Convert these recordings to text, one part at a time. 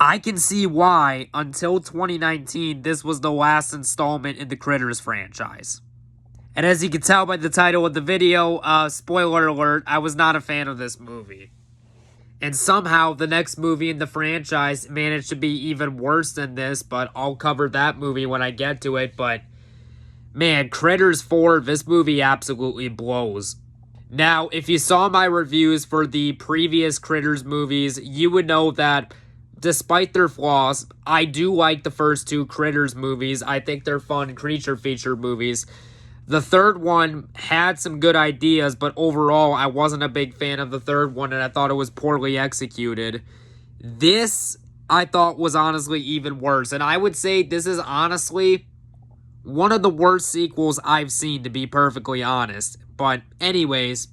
I can see why, until 2019, this was the last installment in the Critters franchise. And as you can tell by the title of the video, spoiler alert, I was not a fan of this movie. And somehow, the next movie in the franchise managed to be even worse than this, but I'll cover that movie when I get to it. But, man, Critters 4, this movie absolutely blows. Now, if you saw my reviews for the previous Critters movies, you would know that, despite their flaws, I do like the first two Critters movies. I think they're fun creature feature movies. The third one had some good ideas, but overall, I wasn't a big fan of the third one, and I thought it was poorly executed. This, I thought, was honestly even worse, and I would say this is honestly one of the worst sequels I've seen, to be perfectly honest. But anyways,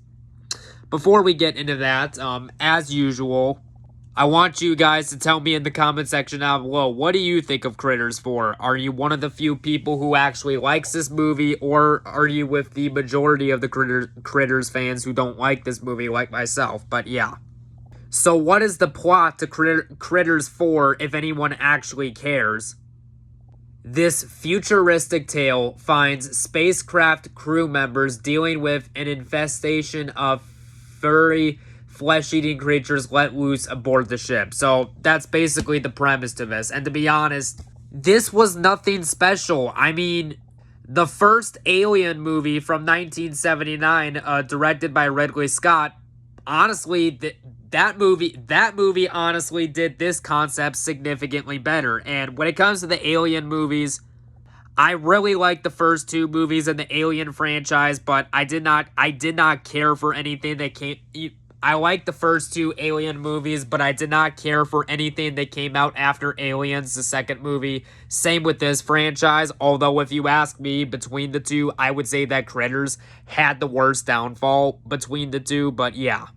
before we get into that, as usual, I want you guys to tell me in the comment section down below, what do you think of Critters 4? Are you one of the few people who actually likes this movie, or are you with the majority of the Critters fans who don't like this movie like myself? But yeah. So what is the plot to Critters 4 if anyone actually cares? This futuristic tale finds spacecraft crew members dealing with an infestation of furry flesh-eating creatures let loose aboard the ship. So that's basically the premise to this. And to be honest, this was nothing special. I mean, the first Alien movie from 1979, directed by Ridley Scott, honestly, that movie honestly did this concept significantly better. And when it comes to the Alien movies, I really like the first two movies in the Alien franchise, but I did not care for anything that came. I like the first two Alien movies, but I did not care for anything that came out after Aliens, the second movie. Same with this franchise, although if you ask me, between the two, I would say that Critters had the worst downfall between the two, but yeah.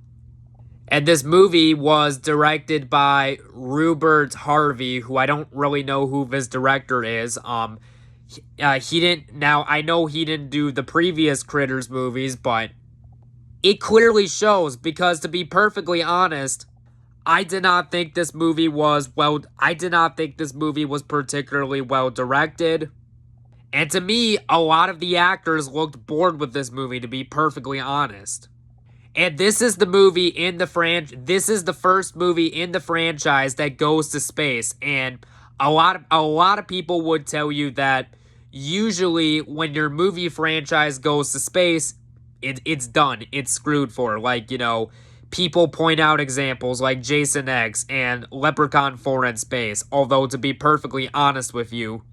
And this movie was directed by Rupert Harvey, who I don't really know who this director is. He didn't, now I know he didn't do the previous Critters movies, but it clearly shows, because to be perfectly honest, I did not think this movie was particularly well directed. And to me, a lot of the actors looked bored with this movie, to be perfectly honest. And this is the movie in the this is the first movie in the franchise that goes to space. And a lot of people would tell you that usually when your movie franchise goes to space, it's done. It's screwed for. Like, you know, people point out examples like Jason X and Leprechaun 4 in Space. Although, to be perfectly honest with you,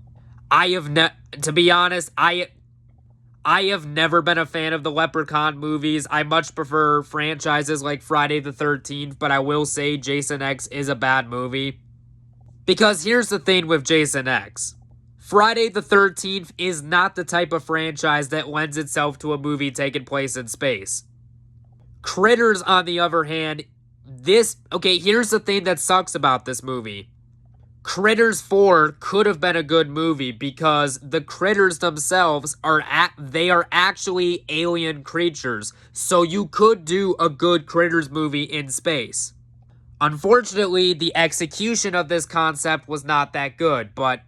I have never been a fan of the Leprechaun movies. I much prefer franchises like Friday the 13th, but I will say Jason X is a bad movie. Because here's the thing with Jason X. Friday the 13th is not the type of franchise that lends itself to a movie taking place in space. Critters, on the other hand, here's the thing that sucks about this movie. Critters 4 could have been a good movie because the critters themselves are actually alien creatures. So you could do a good Critters movie in space. Unfortunately, the execution of this concept was not that good, but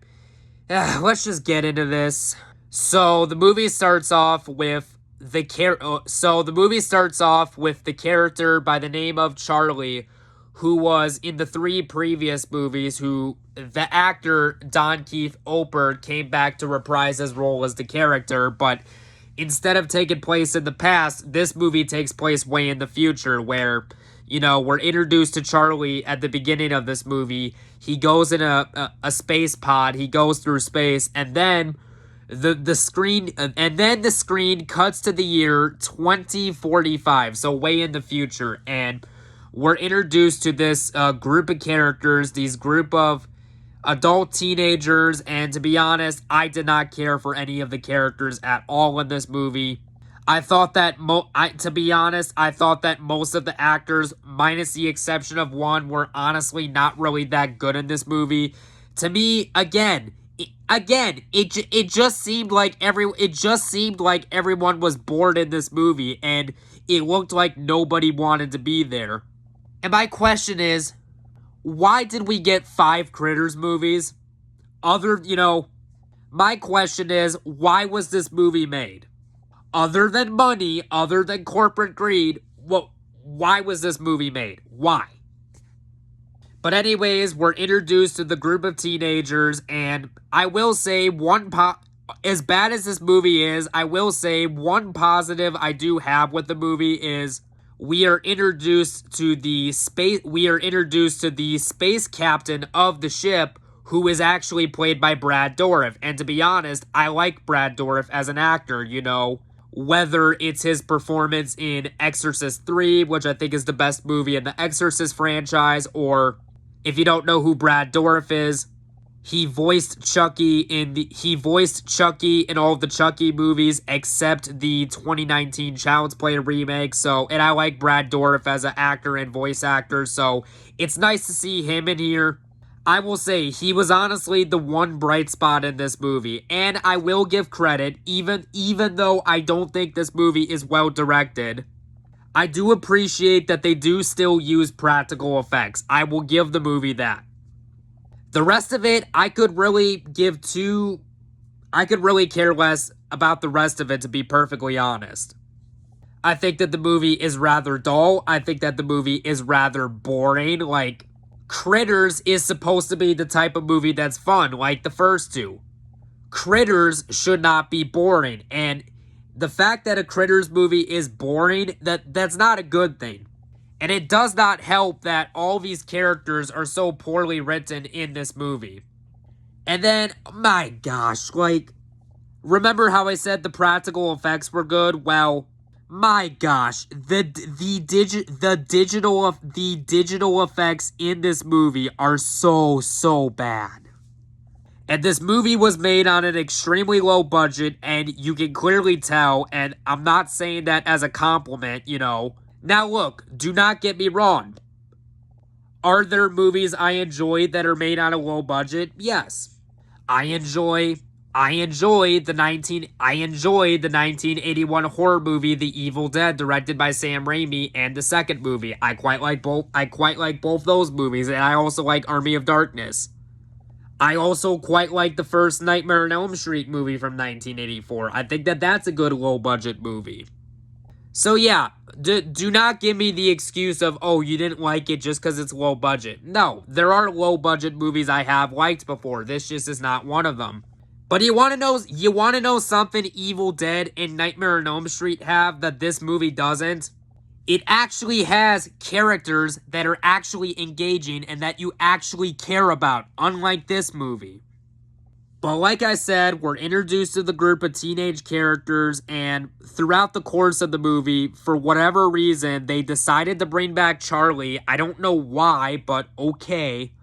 let's just get into this. So the movie starts off with the character by the name of Charlie, who was in the 3 previous movies, who the actor Don Keith Oper came back to reprise his role as the character, but instead of taking place in the past, this movie takes place way in the future, where, you know, we're introduced to Charlie at the beginning of this movie. He goes in a space pod, he goes through space, and then the screen cuts to the year 2045, so way in the future, and we're introduced to this group of characters, these group of adult teenagers, and to be honest, I did not care for any of the characters at all in this movie. I thought that most of the actors, minus the exception of one, were honestly not really that good in this movie. To me, it just seemed like everyone was bored in this movie, and it looked like nobody wanted to be there. And my question is, why did we get 5 Critters movies? My question is, why was this movie made? Other than money, other than corporate greed, why was this movie made? Why? But anyways, we're introduced to the group of teenagers, and I will say as bad as this movie is, I will say one positive I do have with the movie is we are introduced to the space captain of the ship, who is actually played by Brad Dourif. And to be honest, I like Brad Dourif as an actor, whether it's his performance in Exorcist 3, which I think is the best movie in the Exorcist franchise, or if you don't know who Brad Dourif is, he voiced Chucky in all of the Chucky movies except the 2019 Child's Play remake. And I like Brad Dourif as an actor and voice actor, so it's nice to see him in here. I will say, he was honestly the one bright spot in this movie, and I will give credit, even though I don't think this movie is well directed, I do appreciate that they do still use practical effects. I will give the movie that. The rest of it, I could really care less about the rest of it, to be perfectly honest. I think that the movie is rather dull. I think that the movie is rather boring. Like, Critters is supposed to be the type of movie that's fun, like the first two. Critters should not be boring, and the fact that a Critters movie is boring, that's not a good thing. And it does not help that all these characters are so poorly written in this movie. And then, my gosh, remember how I said the practical effects were good? Well, my gosh, the digital effects in this movie are so bad. And this movie was made on an extremely low budget, and you can clearly tell, and I'm not saying that as a compliment, Now look, do not get me wrong. Are there movies I enjoy that are made on a low budget? Yes. I enjoy the 1981 horror movie The Evil Dead, directed by Sam Raimi, and the second movie. I quite like both those movies, and I also like Army of Darkness. I also quite like the first Nightmare on Elm Street movie from 1984. I think that that's a good low budget movie. So yeah, do not give me the excuse of, oh, you didn't like it just because it's low budget. No, there are low budget movies I have liked before. This just is not one of them. But you want to know something Evil Dead and Nightmare on Elm Street have that this movie doesn't? It actually has characters that are actually engaging and that you actually care about, unlike this movie. But like I said, we're introduced to the group of teenage characters, and throughout the course of the movie, for whatever reason, they decided to bring back Charlie. I don't know why, but okay.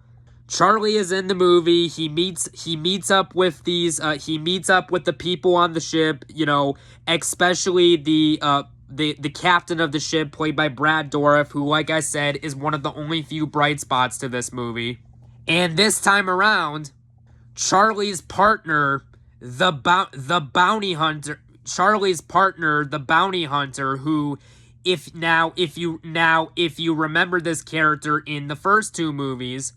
Charlie is in the movie. He meets up with the people on the ship, especially the captain of the ship, played by Brad Dourif, who, like I said, is one of the only few bright spots to this movie. And this time around, Charlie's partner, the bounty hunter, who, if you remember this character in the first two movies,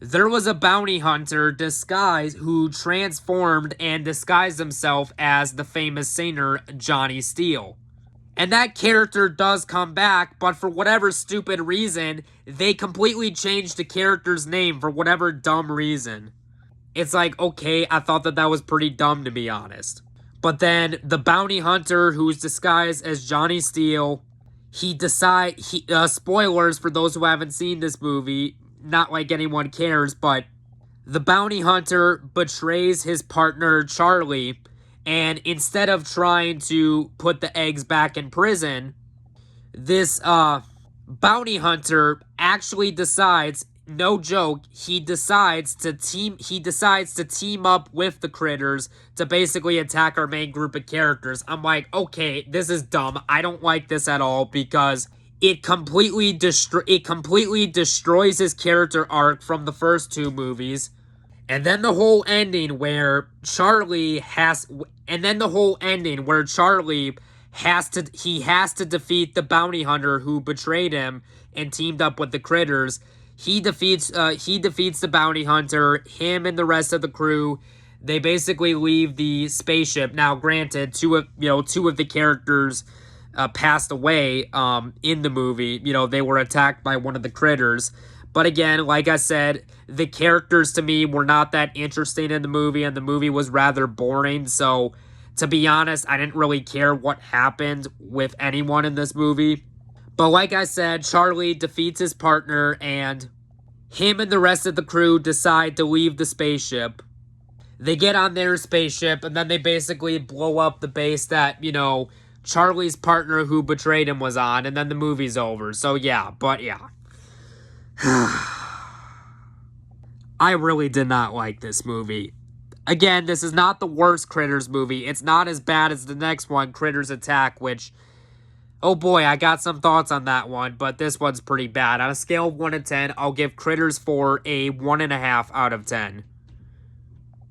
there was a bounty hunter who transformed and disguised himself as the famous singer Johnny Steele. And that character does come back, but for whatever stupid reason, they completely changed the character's name for whatever dumb reason. It's like, okay, I thought that was pretty dumb, to be honest. But then the bounty hunter who's disguised as Johnny Steele, spoilers for those who haven't seen this movie, not like anyone cares, but the bounty hunter betrays his partner Charlie, and instead of trying to put the eggs back in prison, this bounty hunter actually decides, no joke, he decides to team up with the Critters to basically attack our main group of characters. I'm like, okay, this is dumb. I don't like this at all, because it completely destroys his character arc from the first two movies. And then the whole ending where Charlie has to defeat the bounty hunter who betrayed him and teamed up with the Critters. he defeats the bounty hunter. Him and the rest of the crew, they basically leave the spaceship. Now, granted, two of the characters passed away in the movie. They were attacked by one of the critters. But again, like I said, the characters to me were not that interesting in the movie, and the movie was rather boring. So, to be honest, I didn't really care what happened with anyone in this movie. But like I said, Charlie defeats his partner, and him and the rest of the crew decide to leave the spaceship. They get on their spaceship, and then they basically blow up the base that, Charlie's partner who betrayed him was on, and then the movie's over. So yeah, but yeah. I really did not like this movie. Again, this is not the worst Critters movie. It's not as bad as the next one, Critters Attack, which, oh boy, I got some thoughts on that one, but this one's pretty bad. On a scale of 1 to 10, I'll give Critters 4 a 1.5 out of 10.